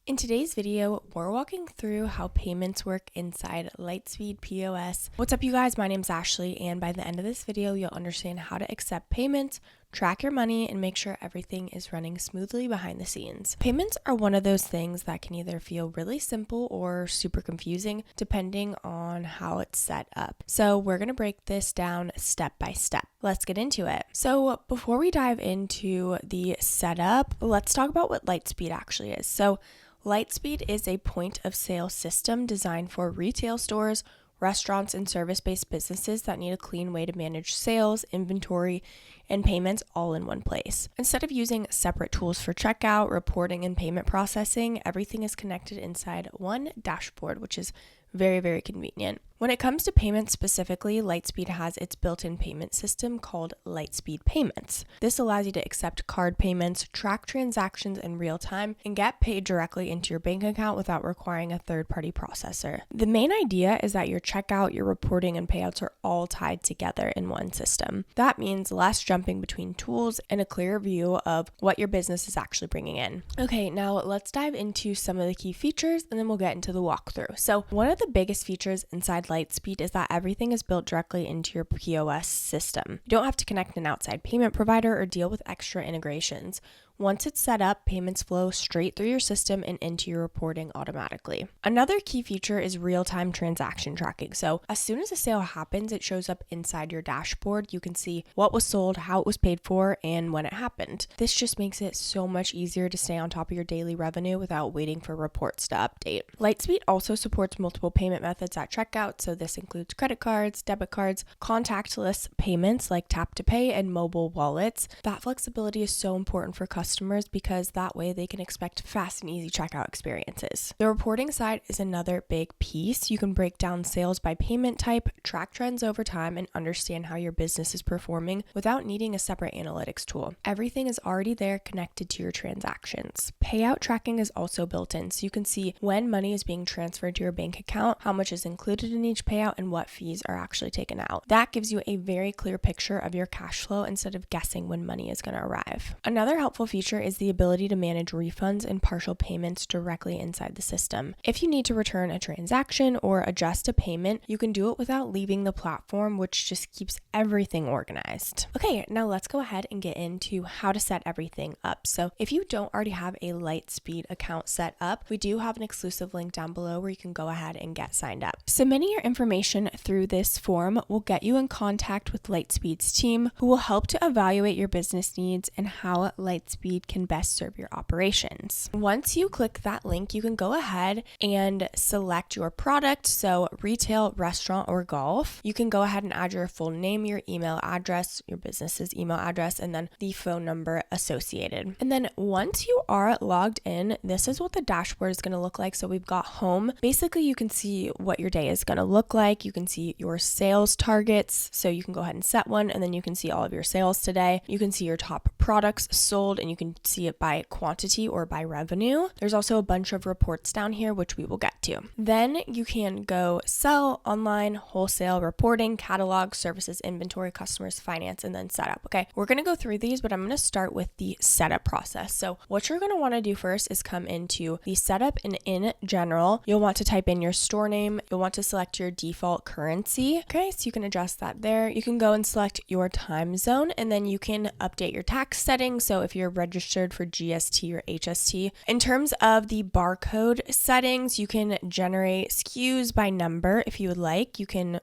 In today's video, we're walking through how payments work inside Lightspeed POS. What's up, you guys? My name's Ashley, and by the end of this video, you'll understand how to accept payments, track your money, and make sure everything is running smoothly behind the scenes. Payments are one of those things that can either feel really simple or super confusing, depending on how it's set up. So we're going to break this down step by step. Let's get into it. So before we dive into the setup, let's talk about what Lightspeed actually is. So Lightspeed is a point of sale system designed for retail stores, restaurants, and service-based businesses that need a clean way to manage sales, inventory, and payments all in one place. Instead of using separate tools for checkout, reporting, and payment processing, everything is connected inside one dashboard, which is very, very convenient. When it comes to payments specifically, Lightspeed has its built-in payment system called Lightspeed Payments. This allows you to accept card payments, track transactions in real time, and get paid directly into your bank account without requiring a third-party processor. The main idea is that your checkout, your reporting, and payouts are all tied together in one system. That means less jumping between tools and a clear view of what your business is actually bringing in. Okay, now let's dive into some of the key features and then we'll get into the walkthrough. So one of the biggest features inside Lightspeed is that everything is built directly into your POS system. You don't have to connect an outside payment provider or deal with extra integrations. Once it's set up, payments flow straight through your system and into your reporting automatically. Another key feature is real-time transaction tracking. So as soon as a sale happens, it shows up inside your dashboard. You can see what was sold, how it was paid for, and when it happened. This just makes it so much easier to stay on top of your daily revenue without waiting for reports to update. Lightspeed also supports multiple payment methods at checkout. So this includes credit cards, debit cards, contactless payments like tap to pay, and mobile wallets. That flexibility is so important for customers because that way they can expect fast and easy checkout experiences. The reporting side is another big piece. You can break down sales by payment type, track trends over time, and understand how your business is performing without needing a separate analytics tool. Everything is already there connected to your transactions. Payout tracking is also built in, so you can see when money is being transferred to your bank account, how much is included in each payout, and what fees are actually taken out. That gives you a very clear picture of your cash flow instead of guessing when money is going to arrive. Another helpful feature is the ability to manage refunds and partial payments directly inside the system. If you need to return a transaction or adjust a payment, you can do it without leaving the platform, which just keeps everything organized. Okay, now let's go ahead and get into how to set everything up. So if you don't already have a Lightspeed account set up, we do have an exclusive link down below where you can go ahead and get signed up. Submitting your information through this form will get you in contact with Lightspeed's team, who will help to evaluate your business needs and how Lightspeed can best serve your operations. Once you click that link, you can go ahead and select your product, so retail, restaurant, or golf. You can go ahead and add your full name, your email address, your business's email address, and then the phone number associated. And then once you are logged in, this is what the dashboard is going to look like. So we've got home. Basically, you can see what your day is going to look like. You can see your sales targets. So you can go ahead and set one, and then you can see all of your sales today. You can see your top products sold, and you can see it by quantity or by revenue. There's also a bunch of reports down here, which we will get to. Then you can go sell, online, wholesale, reporting, catalog, services, inventory, customers, finance, and then setup. Okay, we're going to go through these, but I'm going to start with the setup process. So what you're going to want to do first is come into the setup, and in general, you'll want to type in your store name. You'll want to select your default currency. Okay, so you can adjust that there. You can go and select your time zone, and then you can update your tax settings. So if you're registered for GST or HST. In terms of the barcode settings, you can generate SKUs by number if you would like. You can,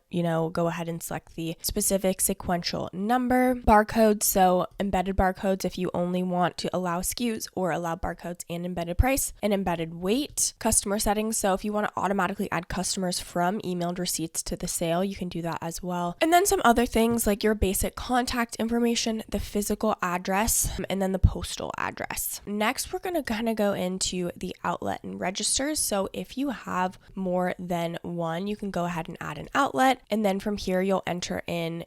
go ahead and select the specific sequential number. Barcodes, so embedded barcodes if you only want to allow SKUs or allow barcodes and embedded price and embedded weight. Customer settings, so if you want to automatically add customers from emailed receipts to the sale, you can do that as well. And then some other things like your basic contact information, the physical address, and then the postal address. Next, we're going to kind of go into the outlet and registers. So if you have more than one, you can go ahead and add an outlet. And then from here, you'll enter in,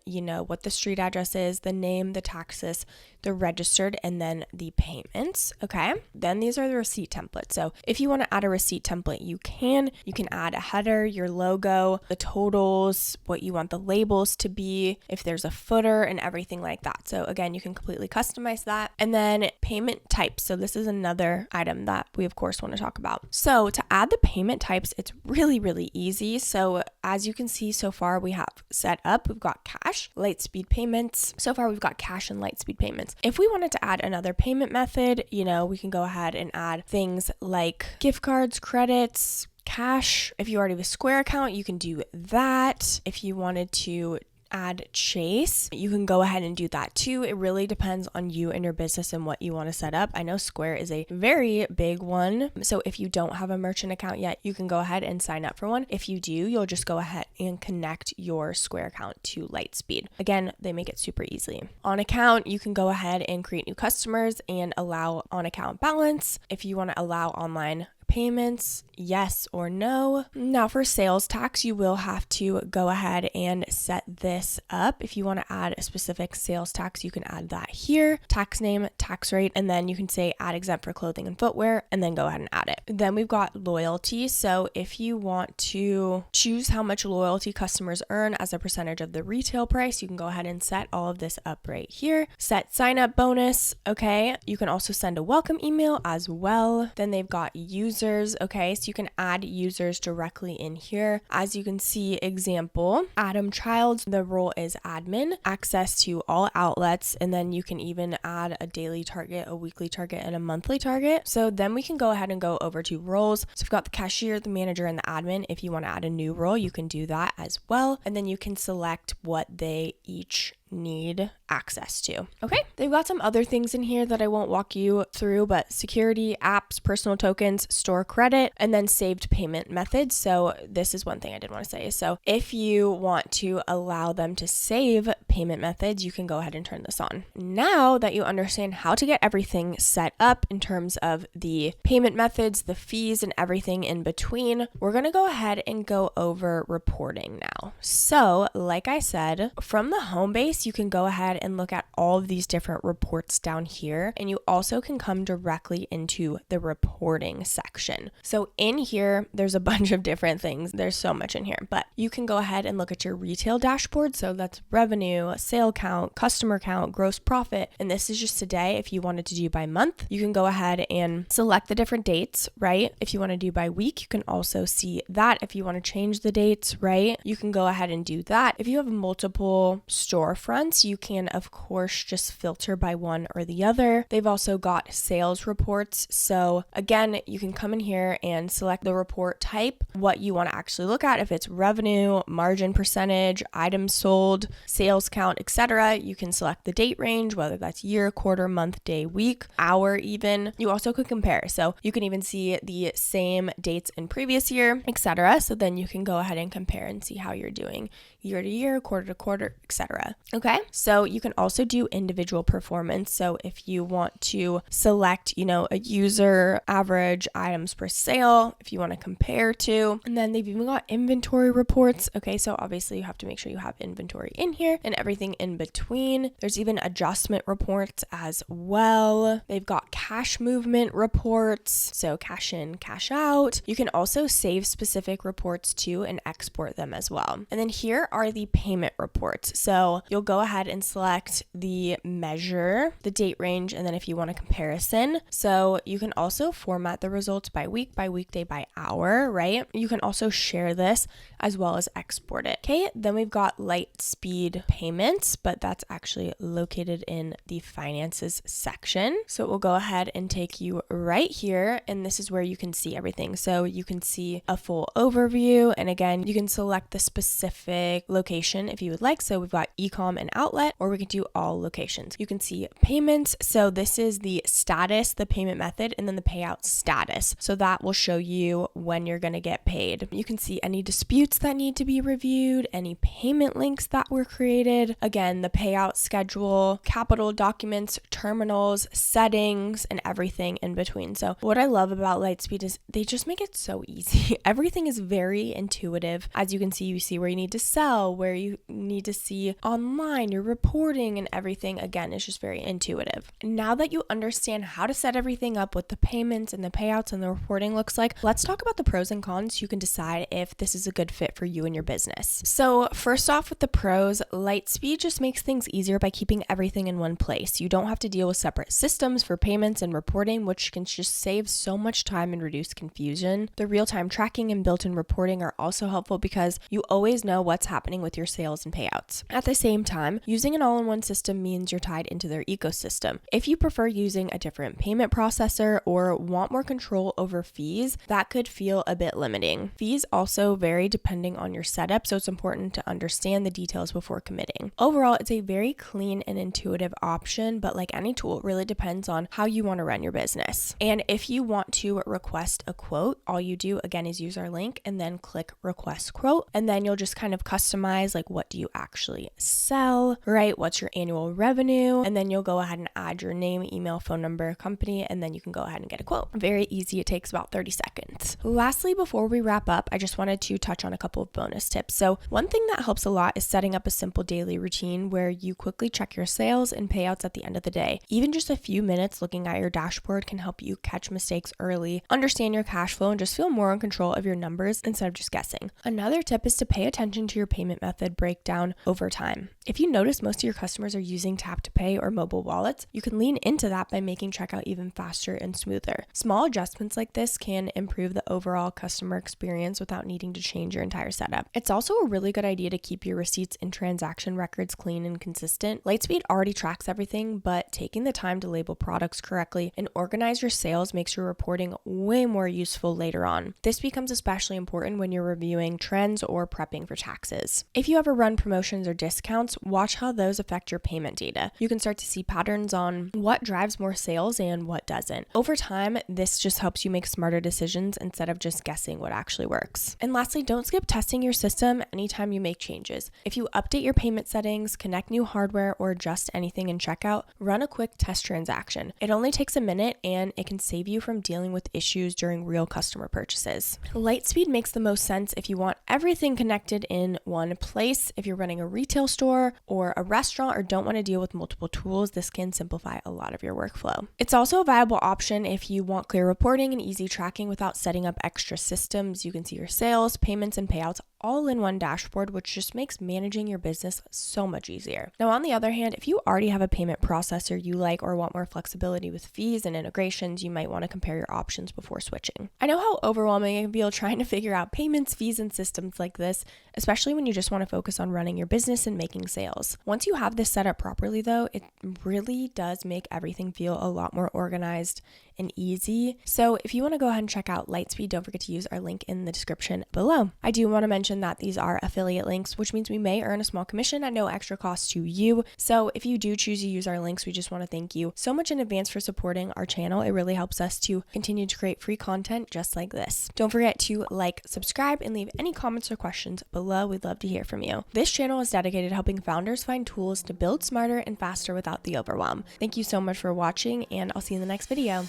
what the street address is, the name, the taxes, the registered, and then the payments. Okay. Then these are the receipt templates. So if you want to add a receipt template, you can add a header, your logo, the totals, what you want the labels to be, if there's a footer and everything like that. So again, you can completely customize that. And then then payment types. So this is another item that we of course want to talk about. So to add the payment types, it's really, really easy. So as you can see so far, we have set up, we've got cash, Lightspeed payments. So far we've got cash and Lightspeed payments. If we wanted to add another payment method, we can go ahead and add things like gift cards, credits, cash. If you already have a Square account, you can do that. If you wanted to add Chase, you can go ahead and do that too. It really depends on you and your business and what you want to set up. I know Square is a very big one. So if you don't have a merchant account yet, you can go ahead and sign up for one. If you do, you'll just go ahead and connect your Square account to Lightspeed. Again, they make it super easy. On account, you can go ahead and create new customers and allow on account balance. If you want to allow online payments, yes or no. Now for sales tax, you will have to go ahead and set this up. If you want to add a specific sales tax, you can add that here. Tax name, tax rate, and then you can say add exempt for clothing and footwear, and then go ahead and add it. Then we've got loyalty. So if you want to choose how much loyalty customers earn as a percentage of the retail price, you can go ahead and set all of this up right here. Set sign up bonus. Okay. You can also send a welcome email as well. Then they've got users. Okay, so you can add users directly in here. As you can see, example, Adam Childs, the role is admin, access to all outlets, and then you can even add a daily target, a weekly target, and a monthly target. So then we can go ahead and go over to roles. So we've got the cashier, the manager, and the admin. If you want to add a new role, you can do that as well. And then you can select what they each need access to. Okay, they've got some other things in here that I won't walk you through, but security, apps, personal tokens, store credit, and then saved payment methods. So this is one thing I did want to say. So if you want to allow them to save payment methods, you can go ahead and turn this on. Now that you understand how to get everything set up in terms of the payment methods, the fees, and everything in between, we're going to go ahead and go over reporting now. So like I said, from the home base, you can go ahead and look at all of these different reports down here, and you also can come directly into the reporting section. So in here, there's a bunch of different things. There's so much in here, but you can go ahead and look at your retail dashboard. So that's revenue, sale count, customer count, gross profit. And this is just today. If you wanted to do by month, you can go ahead and select the different dates, right? If you want to do by week, you can also see that. If you want to change the dates, right? You can go ahead and do that. If you have multiple storefronts, you can of course just filter by one or the other. They've also got sales reports. So again, you can come in here and select the report type, what you want to actually look at. If it's revenue, margin percentage, items sold, sales count, etc. You can select the date range, whether that's year, quarter, month, day, week, hour even. You also could compare. So you can even see the same dates in previous year, etc. So then you can go ahead and compare and see how you're doing year to year, quarter to quarter, etc. Okay, so you can also do individual performance. So if you want to select, a user average items per sale, if you want to compare to, and then they've even got inventory reports. Okay, so obviously you have to make sure you have inventory in here and everything in between. There's even adjustment reports as well. They've got cash movement reports, so cash in, cash out. You can also save specific reports too and export them as well. And then here are the payment reports. So you'll go ahead and select the measure, the date range, and then if you want a comparison. So you can also format the results by week, by weekday, by hour, right? You can also share this as well as export it. Okay, then we've got Lightspeed payments, but that's actually located in the finances section. So it will go ahead and take you right here, and this is where you can see everything. So you can see a full overview, and again, you can select the specific location if you would like. So we've got e-com and outlet, or we can do all locations. You can see payments. So this is the status, the payment method, and then the payout status. So that will show you when you're going to get paid. You can see any disputes that need to be reviewed, any payment links that were created. Again, the payout schedule, capital documents, terminals, settings, and everything in between. So what I love about Lightspeed is they just make it so easy. Everything is very intuitive. As you can see, you see where you need to sell, where you need to see online online, your reporting and everything, again, is just very intuitive. Now that you understand how to set everything up, what the payments and the payouts and the reporting looks like, let's talk about the pros and cons so you can decide if this is a good fit for you and your business. So first off, with the pros, Lightspeed just makes things easier by keeping everything in one place. You don't have to deal with separate systems for payments and reporting, which can just save so much time and reduce confusion. The real-time tracking and built-in reporting are also helpful because you always know what's happening with your sales and payouts. At the same time, using an all-in-one system means you're tied into their ecosystem. If you prefer using a different payment processor or want more control over fees, that could feel a bit limiting. Fees also vary depending on your setup, so it's important to understand the details before committing. Overall, it's a very clean and intuitive option, but like any tool, it really depends on how you want to run your business. And if you want to request a quote, all you do again is use our link and then click request quote, and then you'll just kind of customize like what do you actually sell, right? What's your annual revenue? And then you'll go ahead and add your name, email, phone number, company, and then you can go ahead and get a quote. Very easy. It takes about 30 seconds. Lastly, before we wrap up, I just wanted to touch on a couple of bonus tips. So one thing that helps a lot is setting up a simple daily routine where you quickly check your sales and payouts at the end of the day. Even just a few minutes looking at your dashboard can help you catch mistakes early, understand your cash flow, and just feel more in control of your numbers instead of just guessing. Another tip is to pay attention to your payment method breakdown over time. If you notice most of your customers are using tap to pay or mobile wallets, you can lean into that by making checkout even faster and smoother. Small adjustments like this can improve the overall customer experience without needing to change your entire setup. It's also a really good idea to keep your receipts and transaction records clean and consistent. Lightspeed already tracks everything, but taking the time to label products correctly and organize your sales makes your reporting way more useful later on. This becomes especially important when you're reviewing trends or prepping for taxes. If you ever run promotions or discounts, watch how those affect your payment data. You can start to see patterns on what drives more sales and what doesn't. Over time, this just helps you make smarter decisions instead of just guessing what actually works. And lastly, don't skip testing your system anytime you make changes. If you update your payment settings, connect new hardware, or adjust anything in checkout, run a quick test transaction. It only takes a minute and it can save you from dealing with issues during real customer purchases. Lightspeed makes the most sense if you want everything connected in one place. If you're running a retail store or a restaurant or don't want to deal with multiple tools, this can simplify a lot of your workflow. It's also a viable option if you want clear reporting and easy tracking without setting up extra systems. You can see your sales, payments, and payouts all in one dashboard, which just makes managing your business so much easier. Now, on the other hand, if you already have a payment processor you like or want more flexibility with fees and integrations, you might want to compare your options before switching. I know how overwhelming it can feel trying to figure out payments, fees, and systems like this, especially when you just want to focus on running your business and making sales. Once you have this set up properly, though, it really does make everything feel a lot more organized and easy. So if you want to go ahead and check out Lightspeed, don't forget to use our link in the description below. I do want to mention that these are affiliate links, which means we may earn a small commission at no extra cost to you. So if you do choose to use our links, we just want to thank you so much in advance for supporting our channel. It really helps us to continue to create free content just like this. Don't forget to like, subscribe, and leave any comments or questions below. We'd love to hear from you. This channel is dedicated to helping founders find tools to build smarter and faster without the overwhelm. Thank you so much for watching, and I'll see you in the next video.